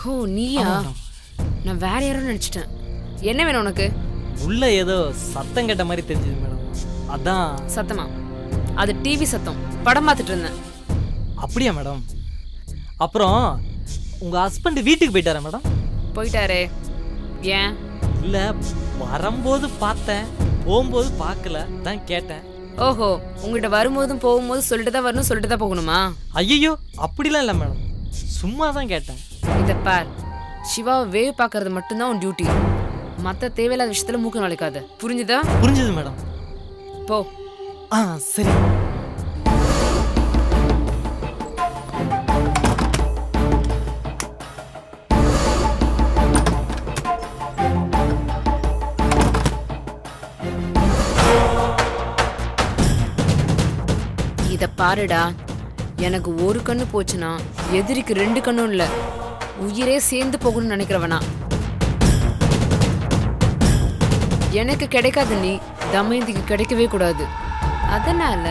ஓ நீயா? நான் வேற யாரும் நினைச்சிட்டேன். என்ன வேணும் உனக்கு? உள்ள ஏதோ சத்தம் கேட்ட மாதிரி தெரிஞ்சது மேடம், அதான். சத்தமா? அது டிவி சத்தம், படம் பார்த்துட்டு இருந்தேன். அப்படியா மேடம்? அப்புறம் உங்க ஹஸ்பண்ட் வீட்டுக்கு போயிட்டாரா மேடம்? போயிட்டாரே. ஏன்? இல்ல, வரும்போது பார்த்தேன், போகும்போது பார்க்கல, தான் கேட்டேன். ஓஹோ, உங்ககிட்ட வரும்போதும் போகும்போது சொல்லிட்டு தான் வரணும், சொல்லிட்டு தான் போகணுமா? ஐயோ, அப்படிலாம் இல்லை மேடம், சும்மா தான் கேட்டேன். இதை பார், சிவாவை வேவ் பார்க்கறது மட்டும்தான் உன் டியூட்டி. மற்ற தேவையில்லாத விஷயத்துல மூக்கு நுழைக்காத, புரிஞ்சுதா? புரிஞ்சுது மேடம். போ. சரி. இத பாருடா, எனக்கு ஒரு கண்ணு போச்சுன்னா எதிரிக்கு 2 கண்ணும் இல்ல, உயிரே சேர்ந்து போகணும்னு நினைக்கிறவனா. எனக்கு கிடைக்காது நீ தமயந்திக்கு கிடைக்கவே கூடாது. அதனால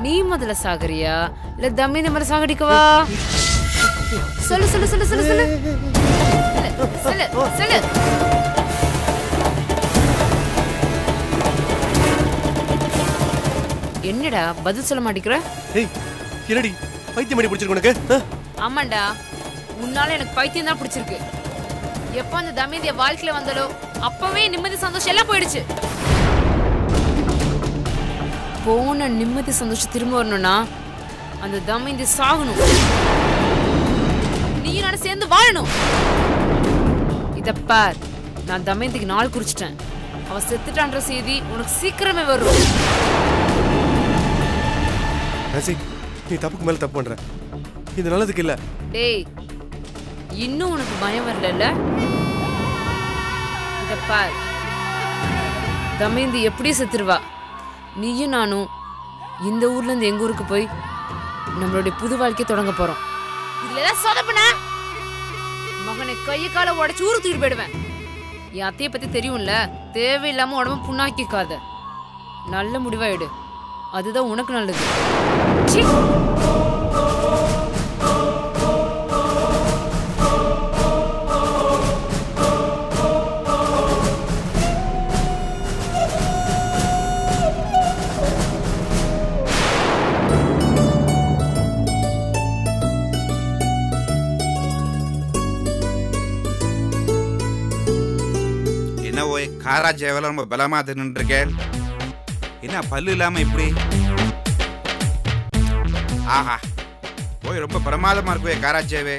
நீ முதல்ல சாகரியா இல்ல தமயந்தி முதல்ல சாகடிக்கவா? சொல்லு சொல்லு சொல்லு சொல்லு சொல்லு சொல்லு சொல்லு. என்னடா பதில் சொல்ல மாட்டேங்கிற? ஏய், என்னடி பைத்தியம் பண்ணி பிடிச்சிருக்கு உனக்கு? ஆமாண்டா, உன்னால எனக்கு பைத்தியம் தான் பிடிச்சிருக்கு. எப்ப அந்த தமயந்திய வாழ்க்கையில வந்தாலோ அப்பவே நிம்மதி சந்தோஷம் எல்லாம் போயிடுச்சு. போன நிம்மதி சந்தோஷம் திரும்ப வரணும்னா அந்த தமயந்தி சாகணும், நீ நான் சேர்ந்து வாழணும். இத பார், நான் தமயந்திக்கு நாள் குறிச்சிட்டேன். அவ செத்துட்டான்ற செய்தி உனக்கு சீக்கிரமே வரும். நீ தப்புக்கு மேல தப்பு பண்ற, இது நல்லதுக்கு இல்ல. டேய், இன்னும் உனக்கு பயம் வரல? இத பார், தமயந்தி எப்படி செத்துருவா. நீயும் நானும் இந்த ஊர்ல இருந்து எங்க ஊருக்கு போய் நம்மளுடைய புது வாழ்க்கையை தொடங்க போறோம். இதுல ஏதாவது சொதப்புன மகனை கையை காலை உடைச்சு ஊருக்கு தூக்கிட்டு போயிடுவேன். என் அத்தையை பத்தி தெரியும்ல, தேவையில்லாம உடம்பு புண்ணாக்கிக்காத, நல்ல முடிவாயிடு, அதுதான் உனக்கு நல்லது. என்ன ஓய், காராஜ் எவ்வளவு ரொம்ப பலமா நின்றுருக்கேன். என்ன பல்லு இல்லாம இப்படி? ஆஹா, ஓய் ரொம்ப பிரமாதமா இருக்குவே காராஜேவே.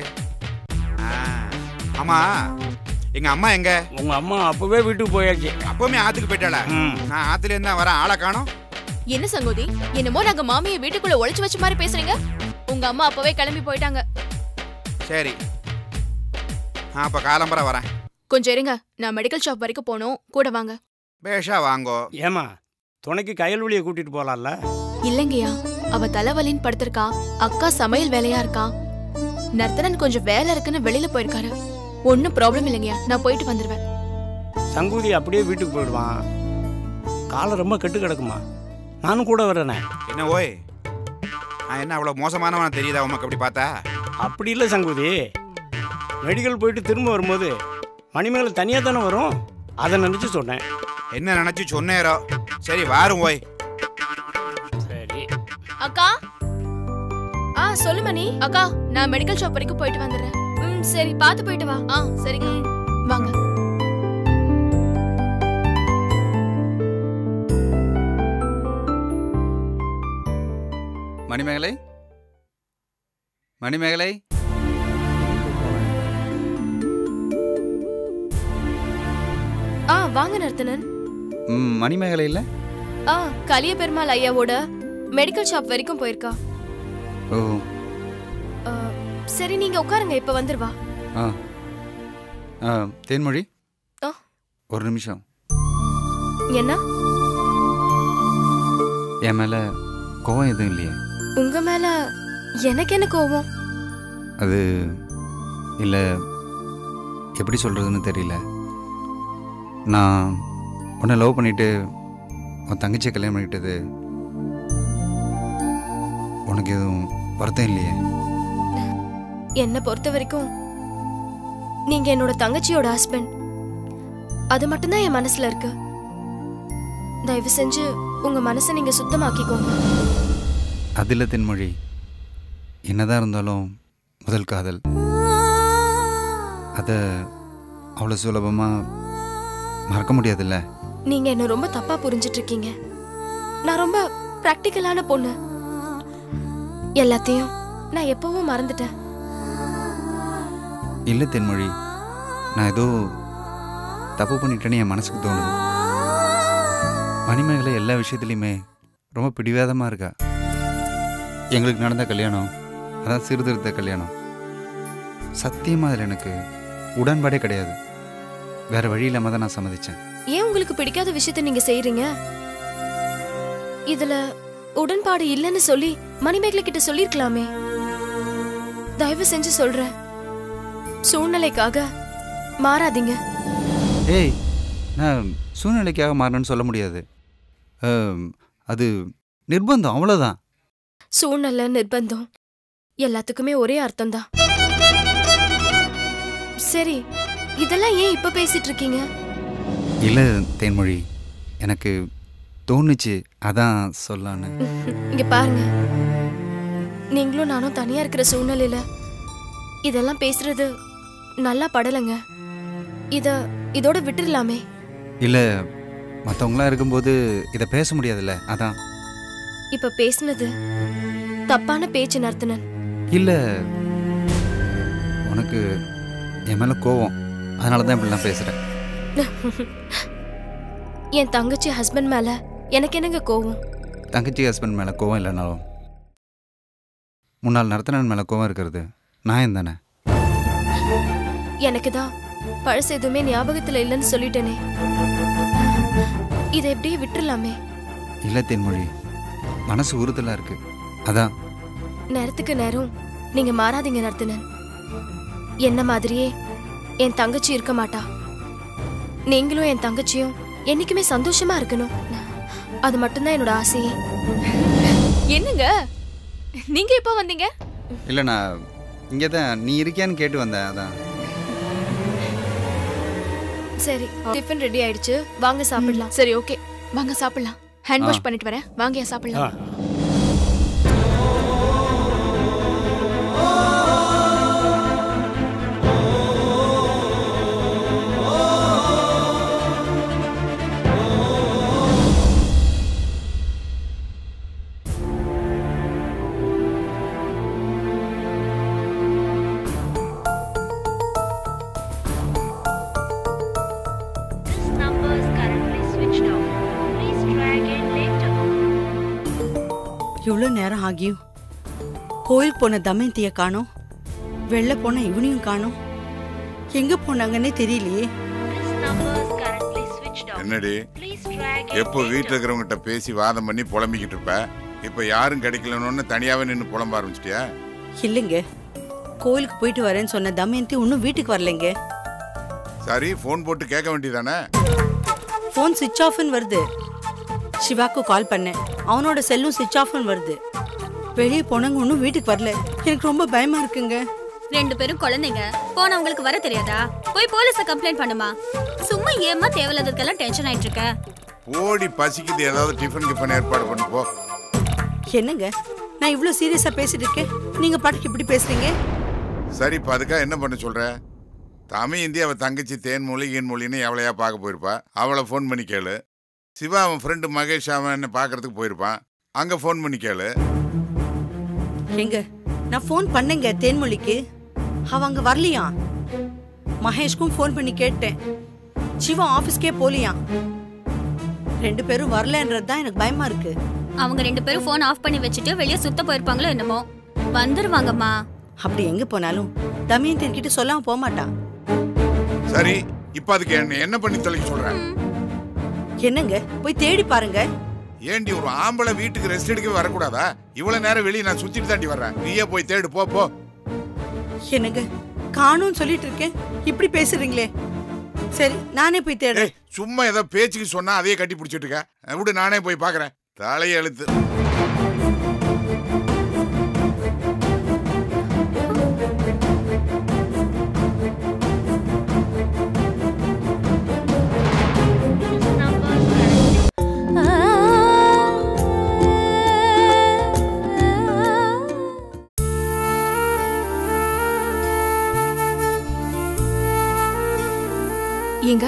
ஆமா, எங்க அம்மா எங்க? உங்க அம்மா அப்பவே வீட்டுக்கு போயாச்சு. அப்பவுமே ஆத்துக்கு போயிட்டாளா? நான் ஆத்துல இருந்தா வரேன், ஆளை காணோம். என்ன சங்கோதி, என்னமோ நாங்க மாமியை வீட்டுக்குள்ள ஒளிச்சு வச்ச மாதிரி பேசுறீங்க. உங்க அம்மா அப்பவே கிளம்பி போயிட்டாங்க. சரி, அப்ப காலம்பர வரேன். கொஞ்சம் இருங்க, நான் மெடிக்கல் ஷாப் வரைக்கும் போகணும், கூட வாங்க. பேஷா வாங்கோ. ஏமா, துணைக்கு கையல்வழியை கூட்டிட்டு போலாம்ல? இல்லைங்கய்யா, அவ தலைவலின்னு படுத்திருக்கா. அக்கா சமையல் வேலையா இருக்கா. நர்த்தனன் கொஞ்சம் வேலை இருக்குன்னு வெளியில போயிருக்காரு. ஒன்னும் ப்ராப்ளம் இல்லைங்கய்யா, நான் போயிட்டு வந்துருவேன். சங்கூதி அப்படியே வீட்டுக்கு போயிடுவான். காலம் ரொம்ப கெட்டு கிடக்குமா, நானும் கூட வரேனே. என்ன ஓய், நான் என்ன அவ்வளவு மோசமானவனா தெரியுதா உமக்கு அப்படி பார்த்தா? அப்படி இல்லை சங்கூதி, மெடிக்கல் போயிட்டு திரும்ப வரும்போது மணிமேகலை தனியாக தானே வரும், அதை நினச்சி சொன்னேன். என்ன நினைச்சு சொன்னேரோ. சரி வாரும் ஓய். சரி அக்கா. சொல்லு மணி. அக்கா, நான் மெடிக்கல் ஷாப் வரைக்கும் போயிட்டு வந்துடுறேன். சரி, பார்த்து போயிட்டு வா. சரிங்க, வாங்க. மணிமேகலை, மணிமேகலை. வாங்க நர்த்தனன். மணிமேகலை இல்ல? கலிய பெருமாள் ஐயாவோட மெடிக்கல் ஷாப் வரைக்கும் போயிருக்கா. ஓ சரி, நீங்க உட்காருங்க, இப்ப வந்துருவா. தேன்மொழி, ஒரு நிமிஷம். என்ன? என் மேல கோவம் எதுவும் இல்லையே? உங்க மேல எனக்கு என்ன கோவம்? அது இல்லை, எப்படி சொல்றதுன்னு தெரியல. நான் உன்னை லவ் பண்ணிட்டு உன் தங்கச்சியை கல்யாணம் பண்ணிக்கிட்டது உனக்கு எதுவும் வருத்தம் இல்லையே? என்னை பொறுத்த வரைக்கும் நீங்க என்னோட தங்கச்சியோட ஹஸ்பண்ட். அது மட்டும்தான் என் மனசுல இருக்கு. தயவு செஞ்சு உங்க மனசை நீங்க சுத்தமாக்கிக்கோங்க. அதில் தென்மொழி, என்னதான் இருந்தாலும் முதல் காதல், அதை அவ்வளோ சுலபமாக மறக்க முடியாதுல்ல. நீங்க என்ன ரொம்ப தப்பா புரிஞ்சிட்டு இருக்கீங்க. நான் ரொம்ப பிராக்டிக்கலான பொண்ணு. எல்லாத்தையும் நான் எப்பவும் மறந்துட்டேன். இல்லை தென்மொழி, நான் ஏதோ தப்பு பண்ணிட்டேன்னு என் மனசுக்கு தோணுது. மணிமேகலை எல்லா விஷயத்துலையுமே ரொம்ப பிடிவாதமாக இருக்கா. எங்களுக்கு நடந்த கல்யாணம், அதான் சீர்திருத்த கல்யாணம், சத்தியமாக அதில் எனக்கு உடன்பாடே கிடையாது. வேற வழி இல்லாமல் தான் நான் சம்மதிச்சேன். ஏன் உங்களுக்கு பிடிக்காத விஷயத்தை நீங்க செய்றீங்க? இதுல உடன்பாடு இல்லைன்னு சொல்லி மணிமேகலை கிட்ட சொல்லிருக்கலாமே. தயவு செஞ்சு சொல்றேன், சூழ்நிலைக்காக மாறாதீங்க. ஏய், நான் சூழ்நிலைக்காக மாறணும்னு சொல்ல முடியாது. அது நிர்பந்தம், அவ்வளோதான். சூழ்நிலை, நிர்பந்தம் எல்லாத்துக்குமே ஒரே அர்த்தம் தான். சரி, இதெல்லாம் ஏன் இப்ப பேசிட்டு இருக்கீங்க? இல்லை தேன்மொழி, எனக்கு தோணுச்சு, அதான் சொல்லான்னு. இங்க பாருங்க, நீங்களும் நானும் தனியா இருக்கிற சூழ்நிலையில இதெல்லாம் பேசுறது நல்லா படலைங்க. இதோட விட்டுடலாமே. இல்லை, மற்றவங்களாம் இருக்கும்போது இதை பேச முடியாதுல்ல, அதான். இப்ப பேசுனது தப்பான பேச்சு நர்த்தனன். இல்லை, உனக்கு என் மேலே கோவம், அதனால தான் இப்படிலாம் பேசுகிறேன். என் தங்கச்சி ஹஸ்பண்ட் மேல எனக்கு என்னங்க கோவம்? தங்கச்சி ஹஸ்பண்ட் மேலே கோவம் இல்லைனாலும் முன்னாள் நர்த்தனன் மேலே கோவம் இருக்கிறது நான் தானே. எனக்கு தான் பழசு எதுவுமே ஞாபகத்துல இல்லைன்னு சொல்லிட்டேனே. இதை எப்படியே விட்டுறலாமே. இல்லை தென்மொழி, மனசு உறுத்தலாக இருக்கு, அதான். நேரத்துக்கு நேரம் நீங்க மாறாதீங்க நர்த்தனன். என்ன மாதிரியே என் தங்கச்சி இருக்க மாட்டா. நீங்களும் என் தங்கச்சியும் என்னைக்குமே சந்தோஷமா இருக்கணும். அது மட்டும்தான் என்னோட ஆசையே. என்னங்க நீங்க எப்போ வந்தீங்க? இல்லை, நான் இங்கே தான் நீ இருக்கியான்னு கேட்டு வந்தேன், அதான். சரி, டிஃபன் ரெடி ஆயிடுச்சு, வாங்க சாப்பிடலாம். சரி, ஓகே, வாங்க சாப்பிடலாம். ஹேண்ட் வாஷ் பண்ணிட்டு வரேன், வாங்க சாப்பிடலாம். இவ்வளோ நேரம் ஆகியும் கோயில் போன தமயந்தியை காணோம், வெளில போன இவனையும் காணோம். எங்க போனாங்கன்னே தெரியலையே. என்னடி, எப்போ வீட்டில் இருக்கிறவங்கிட்ட பேசி வாதம் பண்ணி புலம்பிக்கிட்டு இருப்ப, இப்போ யாரும் கிடைக்கலன்னு தனியாவே நின்று புலம்ப ஆரம்பிச்சிட்டியா? இல்லைங்க, கோயிலுக்கு போயிட்டு வரேன்னு சொன்ன தமயந்தி இன்னும் வீட்டுக்கு வரலைங்க. சரி, ஃபோன் போட்டு கேட்க வேண்டியதானே? ஃபோன் சுவிட்ச் ஆஃப்னு வருது. சிவாக்கு கால் பண்ணேன், அவனோட செல்லும் சுவிட்ச் ஆஃப்னு வருது. வெளியே போனவங்க ஒன்றும் வீட்டுக்கு வரல. எனக்கு ரொம்ப பயமா இருக்குங்க. 2 பேரும் குழந்தைங்க, போனவங்களுக்கு வர தெரியாதா? போய் போலீஸ கம்ப்ளைண்ட் பண்ணுமா? சும்மா ஏமா தேவையில்லாததுக்கெல்லாம் டென்ஷன் ஆயிட்டு இருக்க? ஓடி பசிக்குது, ஏதாவது டிஃபன் கிஃபன் ஏற்பாடு பண்ணு போ. என்னங்க, நான் இவ்ளோ சீரியஸா பேசிட்டு இருக்கேன், நீங்க பாட்டுக்கு இப்படி பேசுறீங்க? சரி, இப்போ அதுக்காக என்ன பண்ண சொல்ற? தமயந்தி அவ தங்கச்சி தேன்மொழி ஈன்மொழின்னு எவளையா பார்க்க போயிருப்பா, அவளை ஃபோன் பண்ணி கேளு. சிவா அவன் ஃப்ரெண்டு மகேஷ் அவன் பார்க்கறதுக்கு போயிருப்பான், அங்க ஃபோன் பண்ணி கேளு. எங்க நான் ஃபோன் பண்ணேங்க தேன்மொழிக்கு, அவ அங்க வரலையா. மகேஷ்க்கும் ஃபோன் பண்ணி கேட்டேன், சிவா ஆபீஸ்க்கே போலியா. 2 பேரும் வரலன்றது தான் எனக்கு பயமா இருக்கு. அவங்க 2 பேரும் ஃபோன் ஆஃப் பண்ணி வச்சுட்டு வெளியே சுத்த போயிருப்பாங்களோ என்னமோ. வந்துருவாங்கம்மா. அப்படி எங்க போனாலும் தமயந்தி கிட்ட சொல்லாம போக மாட்டான். சரி, இப்போ அதுக்கு என்ன பண்ணி தொலைக்க சொல்றேன்? என்னங்க, போய் தேடி பாருங்க. ஏண்டி, ஒரு ஆம்பளை வீட்டுக்கு ரெஸ்ட் எடுக்கவே வரக்கூடாதா? இவ்வளவு நேரம் வெளியே நான் சுத்திட்டு தாண்டி வர்றேன், நீயே போய் தேடு, போ போ. என்னங்க, காணும்னு சொல்லிட்டு இருக்கேன், இப்படி பேசுறீங்களே. சரி, நானே போய் தேடுறேன். சும்மா ஏதோ பேச்சுக்கு சொன்னா அதையே கட்டி பிடிச்சிட்டு இருக்க. விடு, நானே போய் பாக்குறேன். தலையை எழுத்து. ஏங்க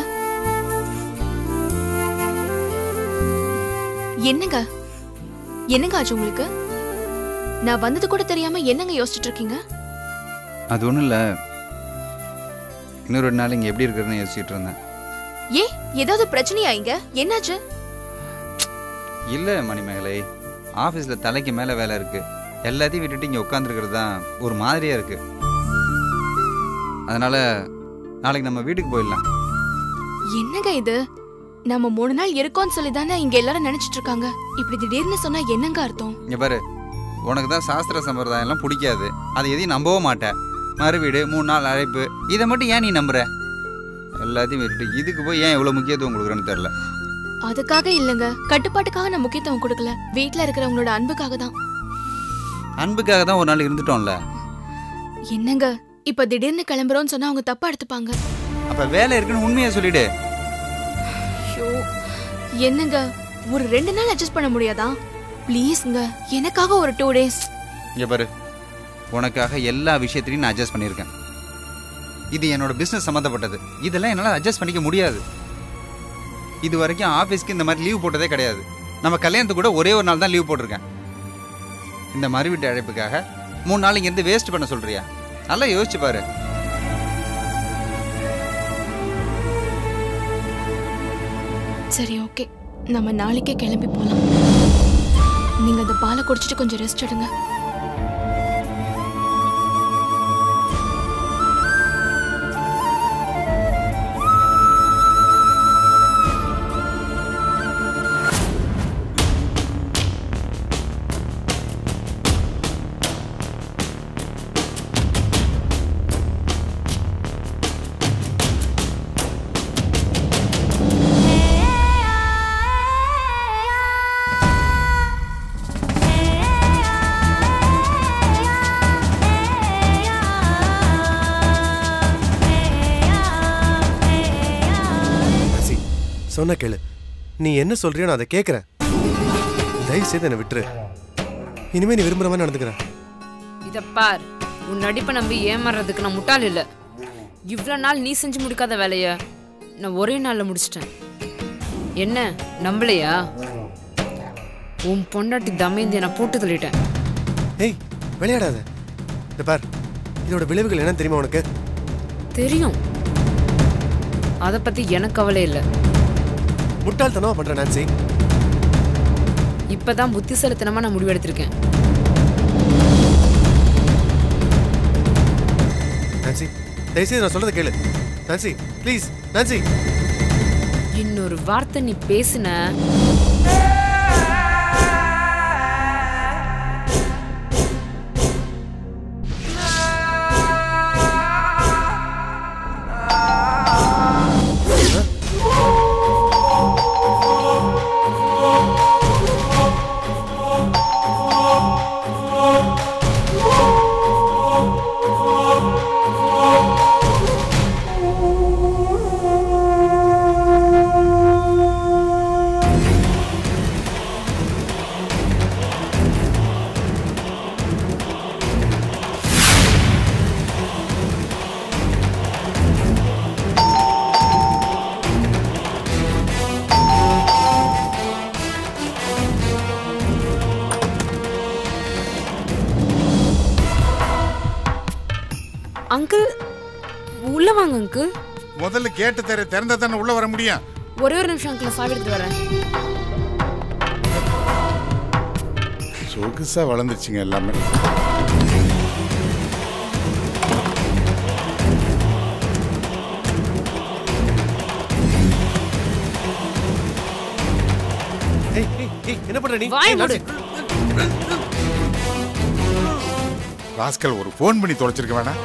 என்னங்க என்னங்க ஆச்சு உங்களுக்கு? நான் வந்தது கூட தெரியாம என்னங்க யோசிச்சுட்டு இருக்கீங்க? அது ஒன்றும் இல்லை, இன்னும் 2 நாள் இங்கே எப்படி இருக்கிறதுன்னு யோசிச்சுட்டு இருந்தேன். ஏ ஏதாவது பிரச்சனையா இங்க? என்னாச்சு? இல்லை மணிமேகலை, ஆஃபீஸில் தலைக்கு மேலே வேலை இருக்குது. எல்லாத்தையும் விட்டுட்டு இங்கே உட்காந்துருக்கிறது தான் ஒரு மாதிரியாக இருக்குது. அதனால் நாளைக்கு நம்ம வீட்டுக்கு போயிடலாம். என்னங்க இது? நம்ம 3 நாள் இருக்கோம்னு சொல்லி தானே இங்க எல்லாரும் நினைச்சிட்டு இருக்காங்க. இப்படி திடீர்னு சொன்னா என்னங்க அர்த்தம்? இங்கே பாரு, உனக்கு தான் சாஸ்திர சம்பிரதாயம்லாம் பிடிக்காது, அதை எதையும் நம்பவும் மாட்டேன். மறுவீடு, 3 நாள் அழைப்பு, இதை மட்டும் ஏன் நீ நம்புற? எல்லாத்தையும் விட்டுட்டு இதுக்கு போய் ஏன் இவ்வளோ முக்கியத்துவம் கொடுக்குறேன்னு தெரில. அதுக்காக இல்லைங்க, கட்டுப்பாட்டுக்காக நான் முக்கியத்துவம் கொடுக்கல. வீட்டில் இருக்கிறவங்களோட அன்புக்காக தான். அன்புக்காக தான் ஒரு நாள் இருந்துட்டோம்ல. என்னங்க இப்ப திடீர்னு கிளம்புறோம்னு சொன்னா அவங்க தப்பா எடுத்துப்பாங்க. அப்ப வேலை இருக்குன்னு உண்மையா சொல்லிடு. என்னங்க ஒரு 2 நாள் அட்ஜஸ்ட் பண்ண முடியாதா? ப்ளீஸ்ங்க, எனக்காக ஒரு 2 டேஸ். இங்க பாரு, உனக்காக எல்லா விஷயத்திலையும் நான் அட்ஜஸ்ட் பண்ணியிருக்கேன். இது என்னோட பிசினஸ் சம்மந்தப்பட்டது, இதெல்லாம் என்னால் அட்ஜஸ்ட் பண்ணிக்க முடியாது. இது வரைக்கும் ஆஃபீஸ்க்கு இந்த மாதிரி லீவ் போட்டதே கிடையாது. நம்ம கல்யாணத்துக்கு கூட ஒரே ஒரு நாள் தான் லீவ் போட்டிருக்கேன். இந்த மறுவீட்டு அழைப்புக்காக 3 நாள் இங்கேருந்து வேஸ்ட் பண்ண சொல்றியா? நல்லா யோசிச்சு பாரு. சரி ஓகே, நம்ம நாளைக்கே கிளம்பி போலாம். நீங்க அந்த பாலை குடிச்சிட்டு கொஞ்சம் ரெஸ்ட் எடுங்க. சொன்ன கேளு, நீ என்ன சொல்றியோ நான் அதை கேட்கிறேன். தயவு செய்து என்னை விட்டுரு. இனிமே நீ விரும்புற மாதிரி நடந்துக்கிறேன். இத பார், உன் நடிப்பை நம்பி ஏமாறதுக்கு நான் முட்டாள் இல்லை. இவ்வளவு நாள் நீ செஞ்சு முடிக்காத வேலைய நான் ஒரே நாள்ல முடிச்சிட்டேன். என்ன நம்பலையா? உன் பொண்டாட்டி தமேந்திய நான் போட்டு தள்ளிட்டேன். ஏய் விளையாடாத. இந்த பார், இதோட விளைவுகள் என்னன்னு தெரியுமா உனக்கு? தெரியும், அதை பத்தி எனக்கு கவலை இல்லை. முட்டாள்தனமா பண்ற நான்சி. இப்பதான் புத்திசாலித்தனமா நான் முடிவெடுத்திருக்கேன். நான்சி, தயவுசெய்து நான் சொல்றதை கேளு. Nancy please. நான்சி, இன்னொரு வார்த்தை நீ பேசுன அங்கிள் உள்ள வாங்க. அங்கிள் முதல்ல கேட்டு திறந்தா தானே உள்ள வர முடியும். ஒரே ஒரு நிமிஷம் அங்கிள், சாவி எடுத்து வரேன். சொகுசா வளர்ந்துருச்சுங்க எல்லாமே. என்ன பண்ற நீ? ராஸ்கல் ஒரு போன் பண்ணி தொலைச்சிருக்க வேணாம்.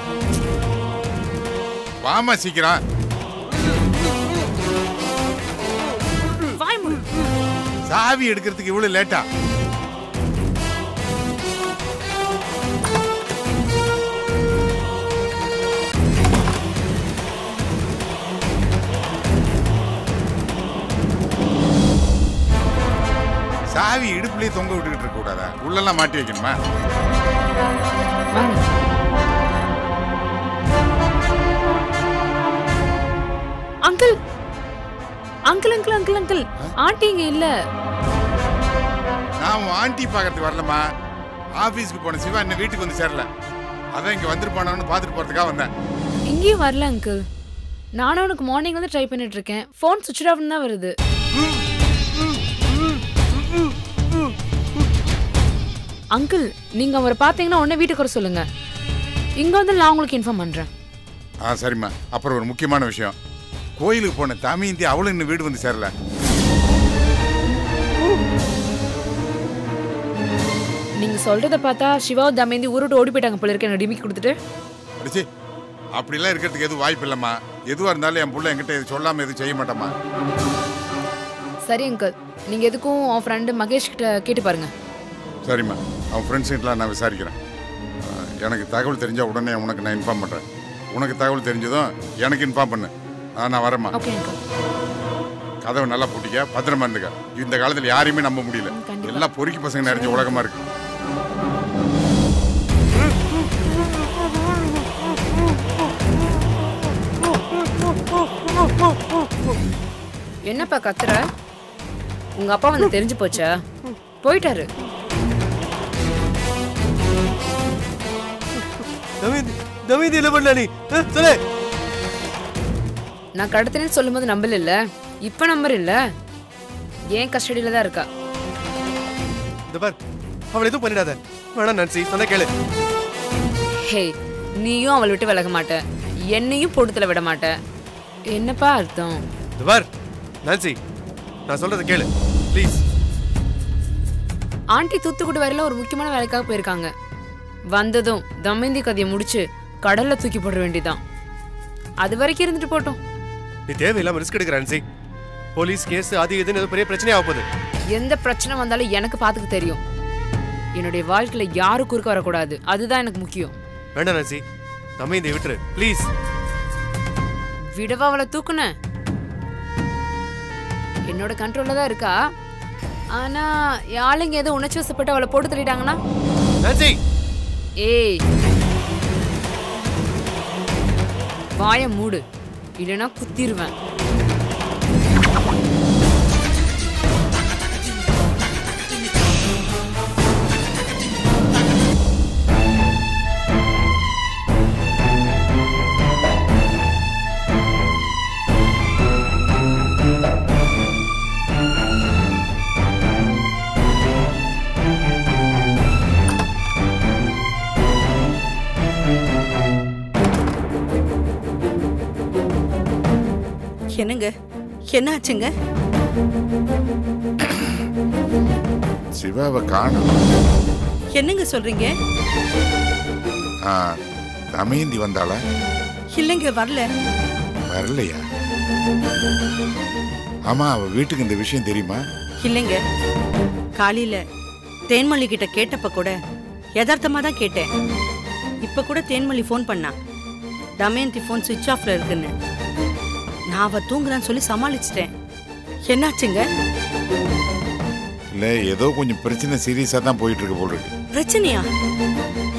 வாமா சீக்கிரம். சாவி எடுக்கிறதுக்கு இவ்வளவு லேட்டா? சாவி இடுப்புலயே தொங்க விட்டுக்கிட்டு இருக்க கூடாதா? உள்ளெல்லாம் மாட்டி வைக்கணுமா? Uncle uncle uncle uncle uncle aunty இங்க இல்ல. நான் ஆண்டி பார்க்கறதுக்கு வரலம்மா. ஆபீஸ்க்கு போன சிவா என்ன வீட்டுக்கு வந்து சேரல. அதான் இங்க வந்துருப்பானு பார்த்துட்டு போறதுக்காக வந்தேன். இங்கேயும் வரல அங்கிள். நானும் உனக்கு மார்னிங் வந்து ட்ரை பண்ணிட்டு இருக்கேன். ஃபோன் சுவிட்ச் ஆஃப் தான் வருது. அங்கிள் நீங்க அவரை பாத்தீங்கன்னா உடனே வீட்டுக்கு வர சொல்லுங்க. இங்க வந்து நான் உங்களுக்கு இன்ஃபார்ம் பண்றேன். சரிம்மா. அப்புறம் ஒரு முக்கியமான விஷயம், கோயிலுக்கு போன தமிந்தி அவளும் இன்னும் வீடு வந்து சேரல. நீங்க சொல்றத பார்த்தா சிவா தமேந்தி ஊரோட ஓடி போயிட்டாங்க போல இருக்கு. என்ன டிமிக்கி கொடுத்துட்டு அடிச்சு அப்படிலாம் இருக்கிறதுக்கு எதுவும் வாய்ப்பு இல்லைம்மா. எதுவாக இருந்தாலும் என் பிள்ளை என்கிட்ட இது சொல்லாமல் எதுவும் செய்ய மாட்டேம்மா. சரி அங்கிள், நீங்க எதுக்கும் அவன் ஃப்ரெண்டு மகேஷ் கிட்ட கேட்டு பாருங்க. சரிம்மா, அவன் ஃப்ரெண்ட்ஸ் கிட்டலாம் நான் விசாரிக்கிறேன். எனக்கு தகவல் தெரிஞ்சால் உடனே உனக்கு நான் இன்ஃபார்ம் பண்ணுறேன். உனக்கு தகவல் தெரிஞ்சதும் எனக்கு இன்ஃபார்ம் பண்ணு. நான் வரேம்மா. Okay uncle. கதவை நல்லா பூட்டிக்க, பத்திரமா இருந்துக்க. இந்த காலத்தில் யாரையுமே நம்ப முடியல. எல்லாம் பொறுக்கி பசங்க நிறைஞ்ச உலகமா இருக்கு. என்னப்பா கத்துற? உங்க அப்பா வந்து தெரிஞ்சு போச்சா? போயிட்டாரு. தமேந்தி என்ன பண்ணல நீ? சொல்லு. நான் கடத்தினேன்னு சொல்லும்போது நம்பல இல்ல, இப்ப நம்பர் இல்ல. ஏன் கஸ்டடியில தான் இருக்கா. இந்த பார், அவளை எதுவும் பண்ணிடாத. வேணாம் நான்சி, சொன்ன கேளு. ஹே, நீயும் அவளை விட்டு விலக மாட்ட, என்னையும் பொடுத்துல விட மாட்ட. என்னப்பா அர்த்தம்? இந்த பார் நான்சி, நான் சொல்றத கேளு ப்ளீஸ். ஆண்டி தூத்துக்குடி வரையில ஒரு முக்கியமான வேலைக்காக போயிருக்காங்க. வந்ததும் தமேந்தி கதையை முடிச்சு கடல்ல தூக்கி போட வேண்டியதான். அது வரைக்கும் இருந்துட்டு போட்டோம். நீ தேவையில்லாம ரிஸ்க் எடுக்கிற நான்சி. போலீஸ் கேஸ் அது இதுன்னு ஏதோ பெரிய பிரச்சனை ஆக போகுது. எந்த பிரச்சனை வந்தாலும் எனக்கு பாத்துக்க தெரியும். என்னுடைய வாழ்க்கையில யாரும் குறுக்க வரக்கூடாது, அதுதான் எனக்கு முக்கியம். வேண்டாம் நான்சி, தமேந்தி விட்டுரு ப்ளீஸ். விடவா அவளை தூக்குன? என்னோட கண்ட்ரோல்ல தான் இருக்கா. ஆனா யாழுங்க ஏதோ உணர்ச்சி வசப்பட்டு அவளை போட்டு தள்ளிட்டாங்கன்னா? நான்சி, ஏய் வாய மூடு, இல்லைன்னா குத்திருவேன். என்னங்க, என்ன ஆச்சுங்க? சிவாவை காணோம். என்னங்க சொல்றீங்க? தமேந்தி வந்தாளா? இல்லைங்க, வரல. வரலையா? ஆமா, அவ வீட்டுக்கு இந்த விஷயம் தெரியுமா? இல்லைங்க, காலையில தேன்மொழி கிட்ட கேட்டப்ப கூட யதார்த்தமா தான் கேட்டேன். இப்ப கூட தேன்மொழி ஃபோன் பண்ணா, தமயந்தி ஃபோன் சுவிட்ச் ஆஃப்ல இருக்குன்னு. நான் அவ தூங்குறான்னு சொல்லி சமாளிச்சிட்டேன். என்னாச்சுங்க? இல்ல, ஏதோ கொஞ்சம் பிரச்சனை சீரியஸா தான் போயிட்டு இருக்கு போல இருக்கு. பிரச்சனையா?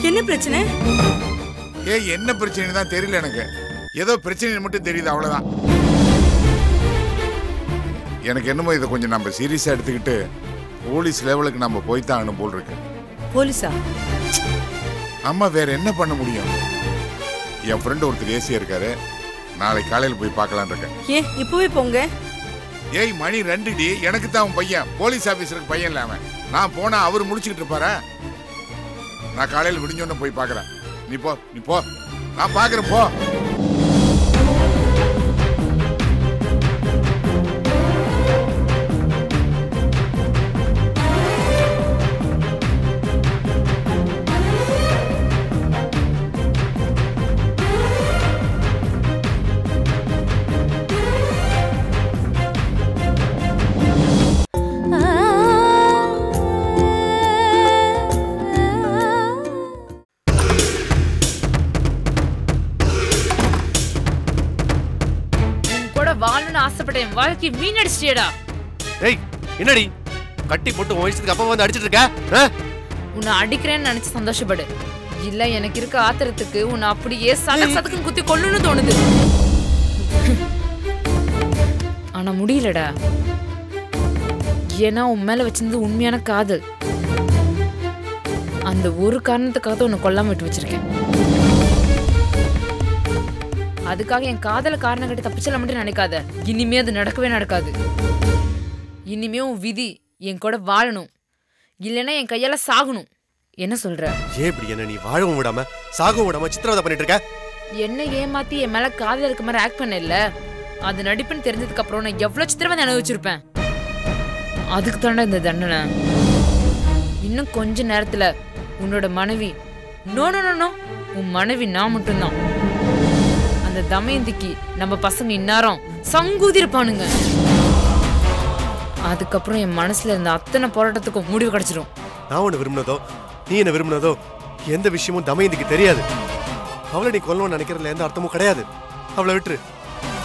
என்ன பிரச்சனை? என்ன பிரச்சனை தான் தெரியல எனக்கு. ஏதோ பிரச்சனை மட்டும் தெரியுது, அவ்வளவுதான். எனக்கு என்னமோ இதை கொஞ்சம் நம்ம சீரியஸா எடுத்துக்கிட்டு போலீஸ் லெவலுக்கு நம்ம போய்தான் ஆகணும் போல் இருக்கு. போலீஸா? ஆமா, வேற என்ன பண்ண முடியும்? என் ஃப்ரெண்ட் ஒருத்தர் ஏசியா இருக்காரு, நாளைக்கு காலையில் போய் பார்க்கலாம் இருக்கேன். ஏன் இப்பவே போங்க? ஏய், மணி 2டி. எனக்கு தான் அவன் பையன், போலீஸ் ஆபீசருக்கு பையன் இல்ல அவன். நான் போனா அவர் முடிச்சுக்கிட்டு இருப்பாரா? நான் காலையில் விடிஞ்சோன்னு போய் பார்க்கறேன். நீ போ, நான் பார்க்கறேன், போ. ஆசைப்பட்டேன், வாழ்க்கை வீணடிச்சிட்டியடா. ஏய், என்னடி கட்டி போட்டு வயசுக்கு அப்பா வந்து அடிச்சிட்டு இருக்க? உன்னை அடிக்கிறேன்னு நினைச்சு சந்தோஷப்படு. இல்ல, எனக்கு இருக்க ஆத்திரத்துக்கு உன்னை அப்படியே சதக்கும் குத்தி கொல்லுன்னு தோணுது. ஆனா முடியலடா. ஏன்னா உன் மேல வச்சிருந்தது உண்மையான காதல். அந்த ஒரு காரணத்துக்காக தான் உன்னை கொல்லாம விட்டு வச்சிருக்கேன். அதுக்காக என் காதல காரணம் கட்டி தப்பிச்சல மட்டும் நினைக்காத. இனிமே அது நடக்கவே நடக்காது. இனிமே உன் விதி என் கூட வாழணும், இல்லைன்னா என் கையால சாகணும். என்ன சொல்ற? ஏன் இப்படி என்ன நீ வாழவும் விடாம சாகவும் விடாம சித்திரவதை பண்ணிட்டு இருக்க? என்ன ஏமாத்தி என் மேல காதல இருக்க மாதிரி ஆக்ட் பண்ண இல்ல, அது நடிப்புன்னு தெரிஞ்சதுக்கு அப்புறம் நான் எவ்வளவு சித்திரவதை அனுபவிச்சிருப்பேன். அதுக்கு தாண்டா இந்த தண்டனை. இன்னும் கொஞ்ச நேரத்துல உன்னோட மனைவி, நோ நோ நோ, உன் மனைவி நான் மட்டும்தான். அந்த தமயந்திக்கு நம்ம பசங்க இந்நேரம் சங்கூதி இருப்பானுங்க. அதுக்கப்புறம் என் மனசுல இருந்த அத்தனை போராட்டத்துக்கும் முடிவு கிடைச்சிடும். நான் உன்னை விரும்பினதோ நீ என்ன விரும்பினதோ எந்த விஷயமும் தமயந்திக்கு தெரியாது. அவளை நீ கொல்லணும்னு நினைக்கிறதுல எந்த அர்த்தமும் கிடையாது. அவளை விட்டுரு.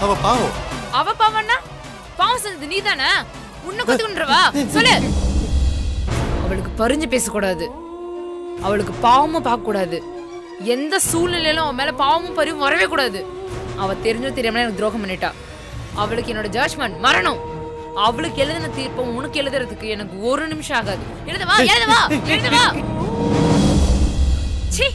அவ பாவம். அவ பாவம்னா பாவம் செஞ்சது நீ தானே. உன்னை கொத்துக்கன்றவா சொல்லு. அவளுக்கு பறிஞ்சு பேசக்கூடாது, அவளுக்கு பாவமும் பார்க்க கூடாது. எந்த சூழ்நிலையிலும் அவன் மேல பாவமும் பரிவும் வரவே கூடாது. அவ தெரிஞ்சோ தெரியாம எனக்கு துரோகம் பண்ணிட்டா. அவளுக்கு என்னோட ஜட்ஜ்மெண்ட் மரணம். அவளுக்கு எழுதின தீர்ப்பம் உனக்கு எழுதுறதுக்கு எனக்கு ஒரு நிமிஷம் ஆகாது. எழுதவா எழுதவா எழுதவா. சீ.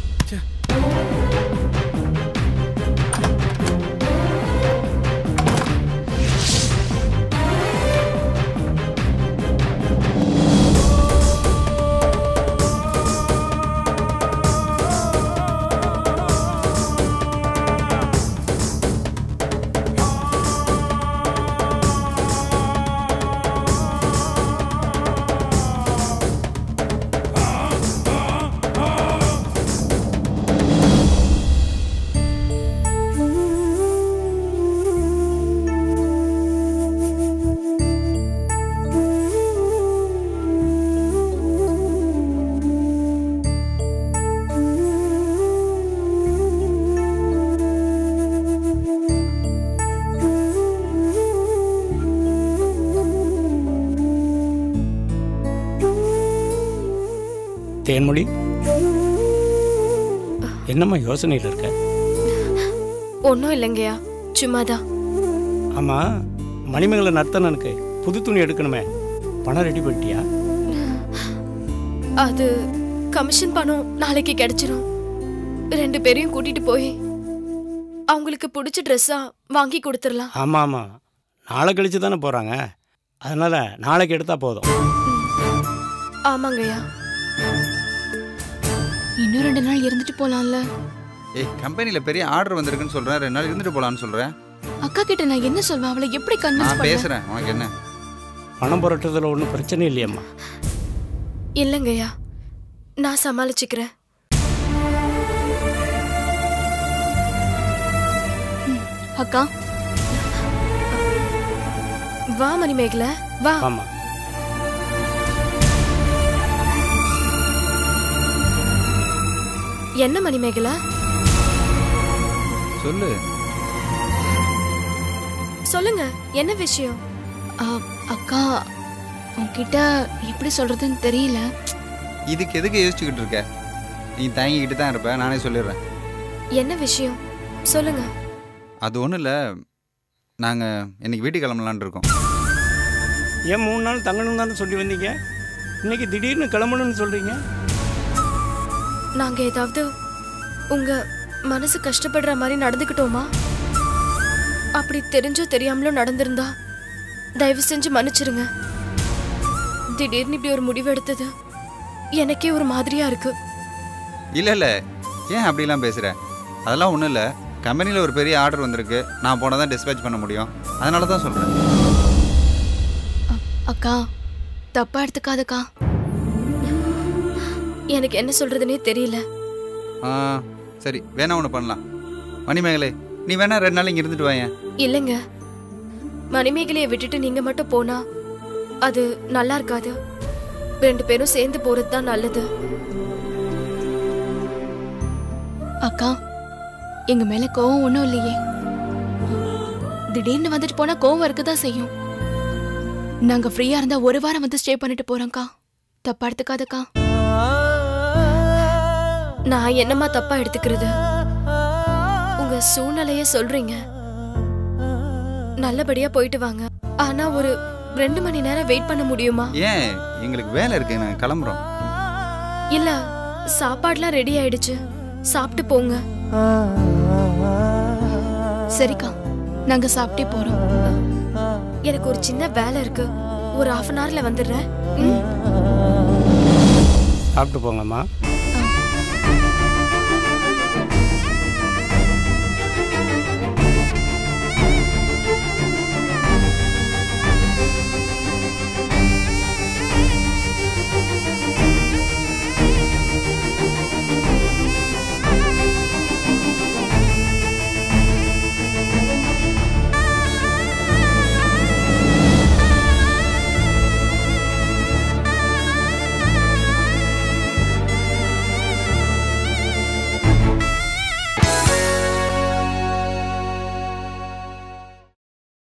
தேன்மொழி, என்னம்மா யோசனையில் இருக்க? ஒன்றும் இல்லைங்கய்யா, சும்மாதான். ஆமாம், மணிமேகலை நர்த்தனனுக்கு புது துணி எடுக்கணுமே, பணம் ரெடி பண்ணிட்டியா? அது கமிஷன் பணம் நாளைக்கு கிடைச்சிரும். 2 பேரையும் கூட்டிட்டு போய் அவங்களுக்கு பிடிச்ச ட்ரெஸ்ஸா வாங்கி கொடுத்துடலாம். ஆமாம் ஆமாம், நாளை கழிச்சு தானே போகிறாங்க, அதனால் நாளைக்கு எடுத்தால் போதும். ஆமாங்கய்யா. இன்னும் 2 நாள் இருந்துட்டு போலாம்ல. ஏய், கம்பெனியில் பெரிய ஆர்டர் வந்திருக்குன்னு சொல்கிறேன், 2 நாள் இருந்துட்டு போகலான்னு சொல்கிறேன். அக்கா கிட்ட நான் என்ன சொல்வேன்? அவளை எப்படி கன்வின்ஸ் நான் பேசுகிறேன், உனக்கு என்ன? பணம் புரட்டுறதுல ஒன்றும் பிரச்சனை இல்லையம்மா. இல்லைங்கய்யா, நான் சமாளிச்சுக்கிறேன். அக்கா வா மணிமேகலை வா. ஆமாம், என்ன மணிமேகலை சொல்லு. சொல்லுங்க, என்ன விஷயம்? அக்கா உன்கிட்ட எப்படி சொல்றதுன்னு தெரியல. இதுக்கு எதுக்கு யோசிச்சுக்கிட்டு இருக்க? நீ தயங்கிக்கிட்டு தான் இருப்ப, நானே சொல்லிடுறேன். என்ன விஷயம் சொல்லுங்க. அது ஒன்றும் இல்லை, நாங்கள் இன்னைக்கு வீட்டுக்கு கிளம்பலான்னு இருக்கோம். ஏன் 3 நாள் தங்கணும் தானே சொல்லி வந்தீங்க, இன்னைக்கு திடீர்னு கிளம்பணும்னு சொல்கிறீங்க? நாங்க ஏதாவது உங்க மனசு கஷ்டப்படுற மாதிரி நடந்துக்கிட்டோமா? அப்படி தெரிஞ்சோ தெரியாமலோ நடந்திருந்தா தயவு செஞ்சு மன்னிச்சிருங்க. திடீர்னு இப்படி ஒரு முடிவு எடுத்தது எனக்கே ஒரு மாதிரியா இருக்கு. இல்லை இல்லை, ஏன் அப்படிலாம் பேசுகிற? அதெல்லாம் ஒன்றும் இல்லை, கம்பெனியில் ஒரு பெரிய ஆர்டர் வந்திருக்கு, நான் போனால் தான் டிஸ்பேச் பண்ண முடியும், அதனால தான் சொல்கிறேன். அக்கா தப்பா எடுத்துக்காதக்கா. எனக்கு என்ன சொல்றதுன்னே தெரியல. சரி, வேணா ஒன்று பண்ணலாம். மணிமேகலை, நீ வேணா 2 நாள் இங்கே இருந்துட்டு வாங்க. இல்லைங்க, மணிமேகலையை விட்டுட்டு நீங்க மட்டும் போனா அது நல்லா இருக்காது. 2 பேரும் சேர்ந்து போறது தான் நல்லது. அக்கா எங்க மேல கோவம் ஒன்றும் இல்லையே. திடீர்னு வந்துட்டு போனா கோவம் இருக்குதான் செய்யும். நாங்க ஃப்ரீயா இருந்தா 1 வாரம் வந்து ஸ்டே பண்ணிட்டு போறோம்க்கா. தப்பா எடுத்துக்காதக்கா. நான் என்னமா தப்பா எடுத்துக்கிறது? உங்க சூழ்நிலைய சொல்றீங்க, நல்லபடியா போயிட்டு வாங்க. ஆனா ஒரு 2 மணி நேரம் வெயிட் பண்ண முடியுமா? ஏன் எங்களுக்கு வேலை இருக்கு, நாங்கள் கிளம்புறோம். இல்ல, சாப்பாடுலாம் ரெடி ஆயிடுச்சு, சாப்பிட்டு போங்க. சரிக்கா, நாங்க சாப்பிட்டே போறோம். எனக்கு ஒரு சின்ன வேலை இருக்கு, ஒரு 1/2 hourல வந்துடுறேன். சாப்பிட்டு போங்கம்மா.